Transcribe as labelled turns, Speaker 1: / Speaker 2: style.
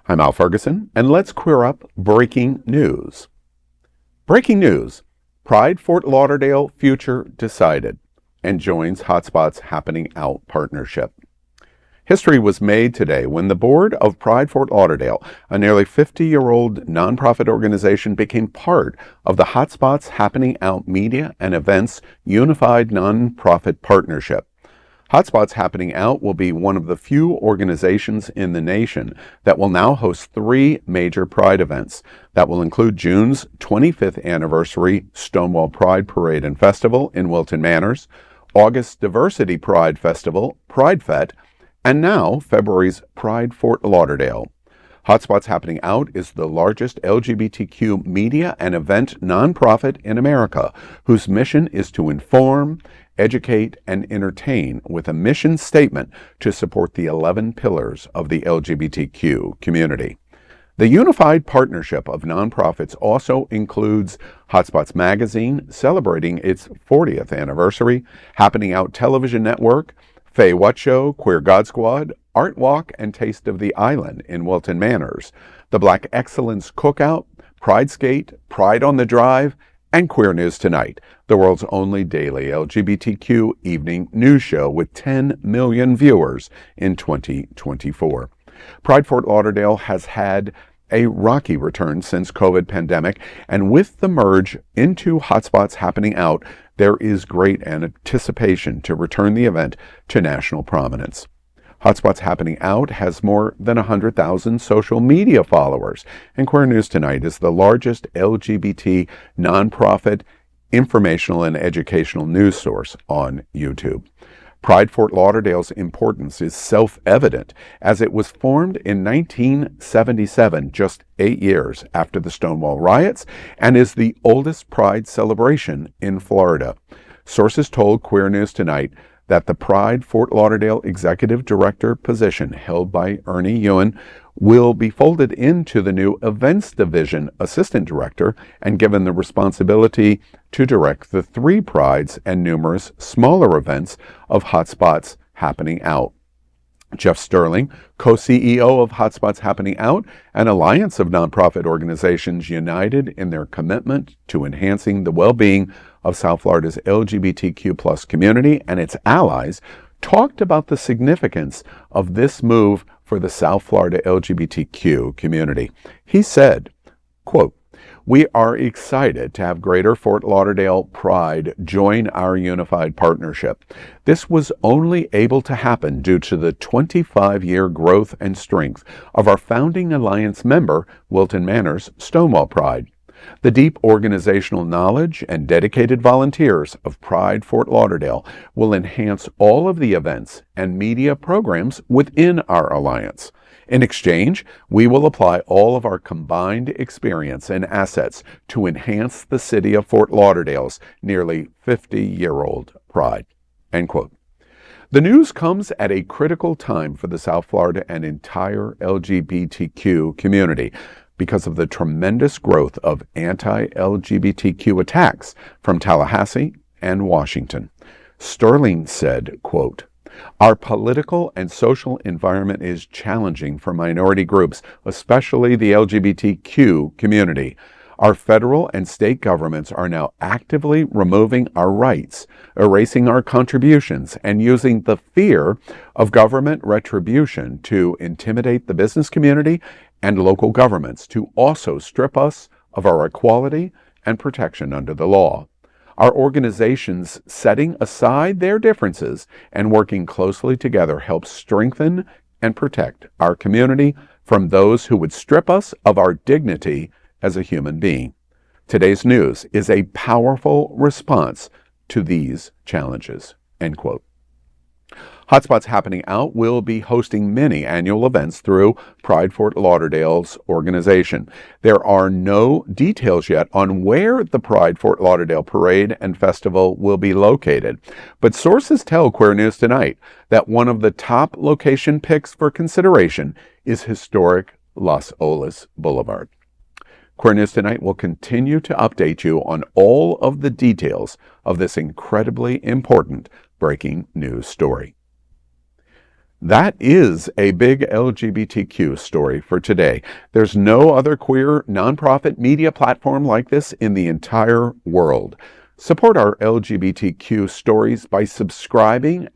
Speaker 1: I'm Al Ferguson, and let's queer up breaking news. Breaking news: Pride Fort Lauderdale future decided and joins Hotspots Happening Out partnership. History was made today when the board of Pride Fort Lauderdale, a nearly 50-year-old nonprofit organization, became part of the Hotspots Happening Out Media and Events Unified Nonprofit Partnership. Hotspots Happening Out will be one of the few organizations in the nation that will now host 3 major Pride events that will include June's 25th anniversary Stonewall Pride Parade and Festival in Wilton Manors, August's Diversity Pride Festival, PrideFete, and now February's Pride Fort Lauderdale. Hotspots Happening Out is the largest LGBTQ media and event nonprofit in America, whose mission is to inform, educate, and entertain with a mission statement to support the 11 pillars of the LGBTQ community. The unified partnership of nonprofits also includes Hotspots Magazine, celebrating its 40th anniversary, Happening Out Television Network, Faye What Show, Queer God Squad, Art Walk and Taste of the Island in Wilton Manors, the Black Excellence Cookout, Pride Skate, Pride on the Drive, and Queer News Tonight, the world's only daily LGBTQ evening news show with 10 million viewers in 2024. Pride Fort Lauderdale has had a rocky return since COVID pandemic, and with the merge into Hotspots Happening Out, there is great anticipation to return the event to national prominence. Hotspots Happening Out has more than 100,000 social media followers, and Queer News Tonight is the largest LGBT nonprofit informational and educational news source on YouTube. Pride Fort Lauderdale's importance is self-evident, as it was formed in 1977, just 8 years after the Stonewall riots, and is the oldest Pride celebration in Florida. Sources told Queer News Tonight that the Pride Fort Lauderdale Executive Director position held by Ernie Ewan will be folded into the new Events Division Assistant Director and given the responsibility to direct the 3 Prides and numerous smaller events of Hotspots Happening Out. Jeff Sterling, co-CEO of Hotspots Happening Out, an alliance of nonprofit organizations united in their commitment to enhancing the well-being of South Florida's LGBTQ+ community and its allies, talked about the significance of this move for the South Florida LGBTQ community. He said, quote, "We are excited to have Greater Fort Lauderdale Pride join our unified partnership. This was only able to happen due to the 25-year growth and strength of our founding alliance member, Wilton Manors Stonewall Pride. The deep organizational knowledge and dedicated volunteers of Pride Fort Lauderdale will enhance all of the events and media programs within our alliance. In exchange, we will apply all of our combined experience and assets to enhance the city of Fort Lauderdale's nearly 50-year-old Pride." End quote. The news comes at a critical time for the South Florida and entire LGBTQ community, because of the tremendous growth of anti-LGBTQ attacks from Tallahassee and Washington. Sterling said, quote, "Our political and social environment is challenging for minority groups, especially the LGBTQ community. Our federal and state governments are now actively removing our rights, erasing our contributions, and using the fear of government retribution to intimidate the business community and local governments to also strip us of our equality and protection under the law. Our organizations setting aside their differences and working closely together helps strengthen and protect our community from those who would strip us of our dignity as a human being. Today's news is a powerful response to these challenges." End quote. Hotspots Happening Out will be hosting many annual events through Pride Fort Lauderdale's organization. There are no details yet on where the Pride Fort Lauderdale Parade and Festival will be located, but sources tell Queer News Tonight that one of the top location picks for consideration is historic Las Olas Boulevard. Queer News Tonight will continue to update you on all of the details of this incredibly important breaking news story. That is a big LGBTQ story for today. There's no other queer nonprofit media platform like this in the entire world. Support our LGBTQ stories by subscribing